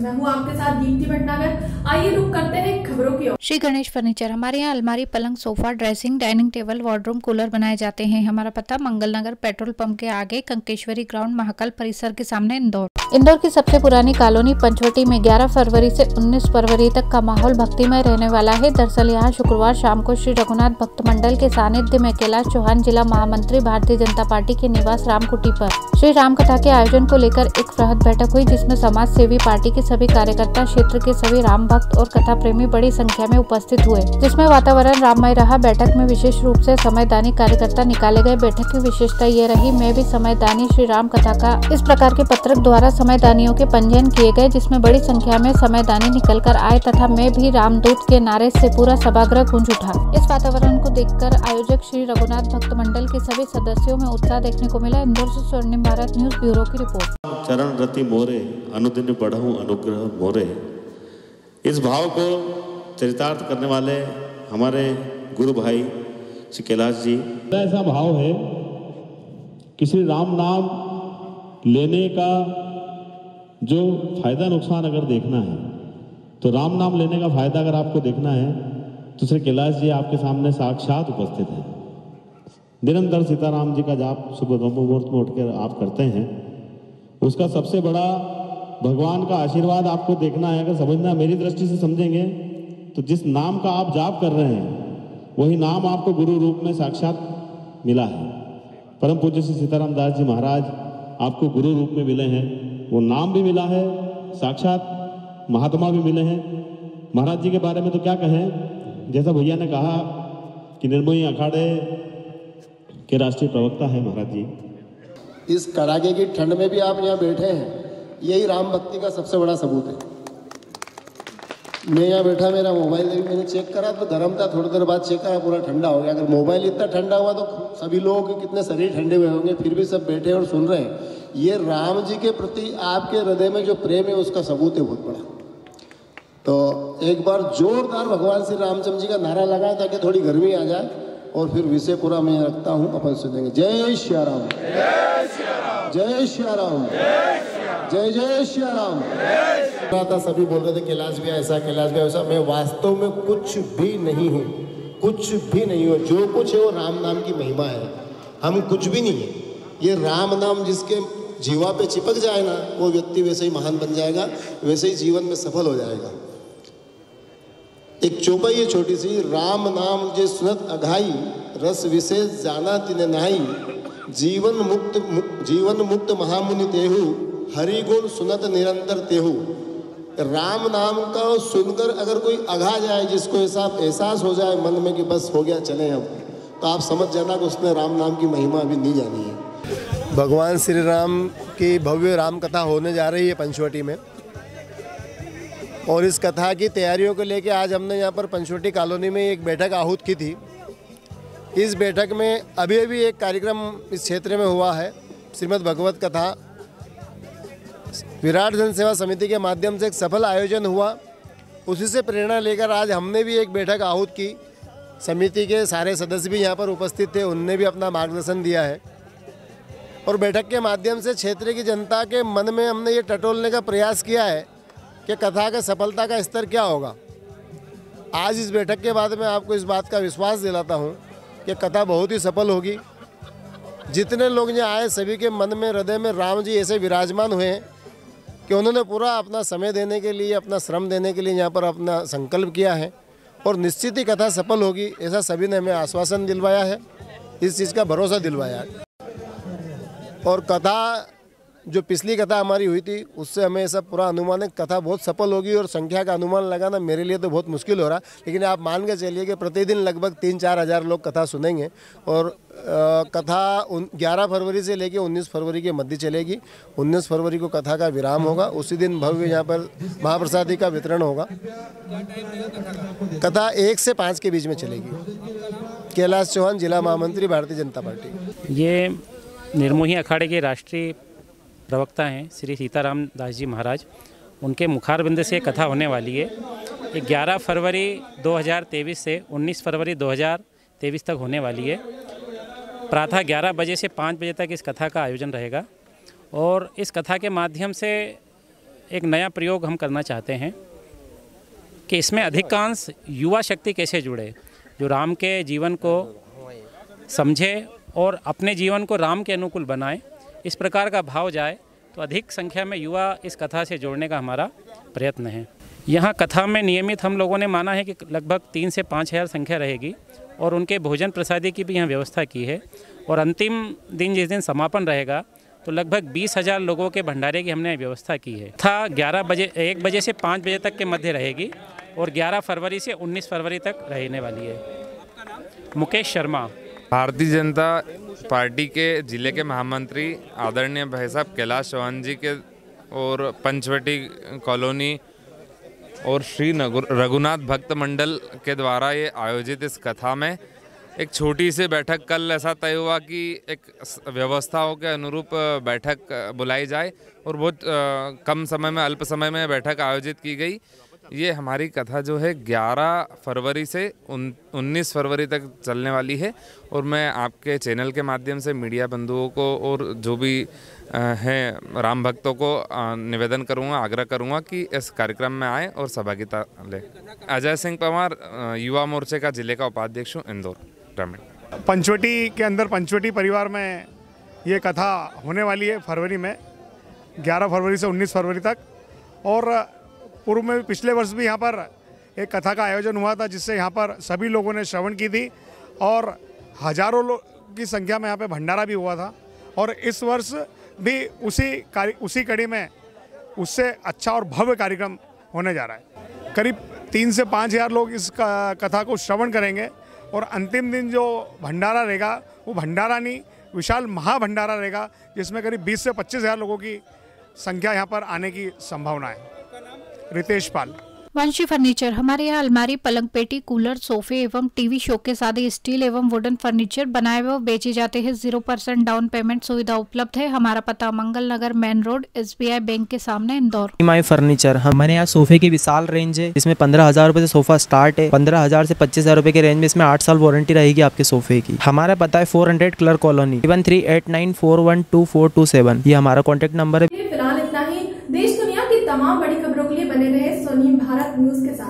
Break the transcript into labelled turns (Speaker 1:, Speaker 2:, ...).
Speaker 1: मैं हूँ आपके साथ दीप्ति भटनागर। आइए रुक करते हैं खबरों की ओर।
Speaker 2: श्री गणेश फर्नीचर। हमारे यहाँ अलमारी, पलंग, sofa, dressing, dining table, wardroom, cooler बनाए जाते हैं। हमारा पता मंगल नगर पेट्रोल पंप के आगे, कंकेश्वरी ग्राउंड, महाकाल परिसर के सामने, इंदौर की सबसे पुरानी कॉलोनी पंचवटी में 11 फरवरी से 19 फरवरी तक का माहौल भक्तिमय रहने वाला है। दरअसल यहाँ शुक्रवार शाम को श्री रघुनाथ भक्त मंडल के सानिध्य में कैलाश चौहान, जिला महामंत्री, भारतीय जनता पार्टी के निवास रामकुटी पर श्री राम कथा के आयोजन को लेकर एक वृहद बैठक हुई, जिसमें समाज सेवी पार्टी के सभी कार्यकर्ता, क्षेत्र के सभी राम भक्त और कथा प्रेमी बड़ी संख्या में उपस्थित हुए, जिसमें वातावरण राममय रहा। बैठक में विशेष रूप से समयदानी कार्यकर्ता निकाले गए। बैठक की विशेषता ये रही, मैं भी समयदानी श्री राम कथा का इस प्रकार के पत्रक द्वारा समयदानियों के पंजीयन किए गए, जिसमें बड़ी संख्या में समयदानी निकल कर आए तथा मैं भी रामदूत के नारे से पूरा सभागृह गूंज उठा। इस वातावरण को देखकर आयोजक श्री रघुनाथ भक्त मंडल के सभी सदस्यों में उत्साह देखने को मिला। इंदौर से स्वर्णिम भारत न्यूज ब्यूरो की रिपोर्ट।
Speaker 3: चरण रति मोरे अनुदिन बढ़हु अनुग्रह मोरे, इस भाव को चरितार्थ करने वाले हमारे गुरु भाई श्री कैलाश जी।
Speaker 4: ऐसा भाव है कि श्री राम नाम लेने का जो फायदा नुकसान अगर देखना है तो राम नाम लेने का फायदा अगर आपको देखना है तो श्री कैलाश जी आपके सामने साक्षात उपस्थित हैं। निरंतर सीताराम जी का जाप सुबह ब्रह्म मुहूर्त में उठकर आप करते हैं। उसका सबसे बड़ा भगवान का आशीर्वाद आपको देखना है। अगर समझना, मेरी दृष्टि से समझेंगे तो जिस नाम का आप जाप कर रहे हैं वही नाम आपको गुरु रूप में साक्षात मिला है। परम पूज्य श्री सीताराम दास जी महाराज आपको गुरु रूप में मिले हैं। वो नाम भी मिला है, साक्षात महात्मा भी मिले हैं। महाराज जी के बारे में तो क्या कहें, जैसा भैया ने कहा कि निर्मोही अखाड़े के राष्ट्रीय प्रवक्ता है महाराज जी।
Speaker 5: इस कड़ाके की ठंड में भी आप यहाँ बैठे हैं, यही राम भक्ति का सबसे बड़ा सबूत है। मैं यहाँ बैठा, मेरा मोबाइल भी मैंने चेक करा तो गर्म था, थोड़ी देर बाद चेक करा पूरा ठंडा हो गया। अगर मोबाइल इतना ठंडा हुआ तो सभी लोगों के कितने शरीर ठंडे हुए होंगे, फिर भी सब बैठे और सुन रहे हैं। ये राम जी के प्रति आपके हृदय में जो प्रेम है उसका सबूत है बहुत बड़ा। तो एक बार जोरदार भगवान श्री रामचंद्र जी का नारा लगाए ताकि थोड़ी गर्मी आ जाए, और फिर विषय पूरा मैं रखता हूँ, अपन सुनेंगे। जय श्री राम, जय श्री राम, जय जय श्री राम। सभी बोल रहे थे कैलाश भी ऐसा, कैलाश भी ऐसा। मैं वास्तव में कुछ भी नहीं हूँ, कुछ भी नहीं हूँ। जो कुछ है वो राम नाम की महिमा है, हम कुछ भी नहीं है। ये राम नाम जिसके जीवा पे चिपक जाए ना, वो व्यक्ति वैसे ही महान बन जाएगा, वैसे ही जीवन में सफल हो जाएगा। एक चौपाई है छोटी सी, राम नाम जे सुनत अघाई, रस विशेष जाना तिने नाई, जीवन मुक्त महामुनि तेहु, हरि गुण सुनत निरंतर तेहु। राम नाम का सुनकर अगर कोई अघा जाए, जिसको एहसास हो जाए मन में कि बस हो गया चले अब, तो आप समझ जाना कि उसने राम नाम की महिमा अभी नहीं जानी है।
Speaker 6: भगवान श्री राम की भव्य राम कथा होने जा रही है पंचवटी में, और इस कथा की तैयारियों को लेकर आज हमने यहाँ पर पंचवटी कॉलोनी में एक बैठक आहूत की थी। इस बैठक में अभी अभी एक कार्यक्रम इस क्षेत्र में हुआ है, श्रीमद् भगवत कथा विराट जनसेवा समिति के माध्यम से एक सफल आयोजन हुआ। उसी से प्रेरणा लेकर आज हमने भी एक बैठक आहूत की। समिति के सारे सदस्य भी यहाँ पर उपस्थित थे, उनने भी अपना मार्गदर्शन दिया है, और बैठक के माध्यम से क्षेत्र की जनता के मन में हमने ये टटोलने का प्रयास किया है कि कथा का सफलता का स्तर क्या होगा। आज इस बैठक के बाद मैं आपको इस बात का विश्वास दिलाता हूँ कि कथा बहुत ही सफल होगी। जितने लोग यहाँ आए सभी के मन में, हृदय में राम जी ऐसे विराजमान हुए हैं कि उन्होंने पूरा अपना समय देने के लिए, अपना श्रम देने के लिए यहाँ पर अपना संकल्प किया है, और निश्चित ही कथा सफल होगी, ऐसा सभी ने हमें आश्वासन दिलवाया है, इस चीज़ का भरोसा दिलवाया है। और कथा जो पिछली कथा हमारी हुई थी उससे हमें ऐसा पूरा अनुमान है कथा बहुत सफल होगी, और संख्या का अनुमान लगाना मेरे लिए तो बहुत मुश्किल हो रहा, लेकिन आप मान के चलिए कि प्रतिदिन लगभग 3-4 हज़ार लोग कथा सुनेंगे। और कथा 11 फरवरी से लेकर 19 फरवरी के मध्य चलेगी। 19 फरवरी को कथा का विराम होगा, उसी दिन भव्य यहाँ पर महाप्रसादी का वितरण होगा। कथा 1 से 5 के बीच में चलेगी। कैलाश चौहान, जिला महामंत्री, भारतीय जनता पार्टी।
Speaker 7: ये निर्मोही अखाड़े के राष्ट्रीय प्रवक्ता हैं श्री सीताराम दास जी महाराज, उनके मुखारबिंद से कथा होने वाली है। 11 फरवरी 2023 से 19 फरवरी 2023 तक होने वाली है। प्रातः 11 बजे से 5 बजे तक इस कथा का आयोजन रहेगा, और इस कथा के माध्यम से एक नया प्रयोग हम करना चाहते हैं कि इसमें अधिकांश युवा शक्ति कैसे जुड़े, जो राम के जीवन को समझे और अपने जीवन को राम के अनुकूल बनाए, इस प्रकार का भाव जाए तो अधिक संख्या में युवा इस कथा से जोड़ने का हमारा प्रयत्न है। यहाँ कथा में नियमित हम लोगों ने माना है कि लगभग 3 से 5 हज़ार संख्या रहेगी और उनके भोजन प्रसादी की भी यहाँ व्यवस्था की है। और अंतिम दिन जिस दिन समापन रहेगा तो लगभग 20,000 लोगों के भंडारे की हमने व्यवस्था की है। था 1 बजे से 5 बजे तक के मध्य रहेगी और 11 फरवरी से 19 फरवरी तक रहने वाली है। मुकेश शर्मा,
Speaker 8: भारतीय जनता पार्टी के जिले के महामंत्री आदरणीय भाई साहब कैलाश चौहान जी के और पंचवटी कॉलोनी और श्री रघुनाथ भक्त मंडल के द्वारा ये आयोजित इस कथा में एक छोटी सी बैठक, कल ऐसा तय हुआ कि एक व्यवस्थाओं के अनुरूप बैठक बुलाई जाए और बहुत कम समय में, अल्प समय में बैठक आयोजित की गई। ये हमारी कथा जो है 11 फरवरी से 19 फरवरी तक चलने वाली है और मैं आपके चैनल के माध्यम से मीडिया बंधुओं को और जो भी हैं राम भक्तों को निवेदन करूंगा, आग्रह करूंगा कि इस कार्यक्रम में आए और सहभागिता लें। अजय सिंह पंवार, युवा मोर्चे का जिले का उपाध्यक्ष हूँ, इंदौर ग्रामीण।
Speaker 9: पंचवटी के अंदर पंचवटी परिवार में ये कथा होने वाली है फरवरी में, 11 फरवरी से 19 फरवरी तक। और पूर्व में पिछले वर्ष भी यहाँ पर एक कथा का आयोजन हुआ था जिससे यहाँ पर सभी लोगों ने श्रवण की थी और हजारों लोग की संख्या में यहाँ पे भंडारा भी हुआ था। और इस वर्ष भी उसी कड़ी में उससे अच्छा और भव्य कार्यक्रम होने जा रहा है। करीब 3 से 5 हज़ार लोग इस कथा को श्रवण करेंगे और अंतिम दिन जो भंडारा रहेगा वो भंडारा नहीं, विशाल महाभंडारा रहेगा जिसमें करीब 20 से 25 हज़ार लोगों की संख्या यहाँ पर आने की संभावना है। रितेश पाल,
Speaker 2: वंशी फर्नीचर। हमारे यहाँ अलमारी, पलंग, पेटी, कूलर, सोफे एवं टीवी शो के साथ स्टील एवं वुडन फर्नीचर बनाए हुए बेचे जाते हैं। 0% डाउन पेमेंट सुविधा उपलब्ध है। हमारा पता मंगल नगर मेन रोड, SBI बैंक के सामने, इंदौर।
Speaker 10: माई फर्नीचर, हमारे यहाँ सोफे की विशाल रेंज है जिसमें 15,000 रुपए से सोफा स्टार्ट है। 15,000 से 25,000 रुपए के रेंज में इसमें 8 साल वारंटी रहेगी आपके सोफे की। हमारा पता है 400 क्लर्क कॉलोनी, 7389412427। ये हमारा कॉन्टेक्ट नंबर है।
Speaker 1: फिलहाल इतना ही। देश दुनिया की तमाम बड़ी खबरों के लिए बने रहे सोनी भारत न्यूज के साथ।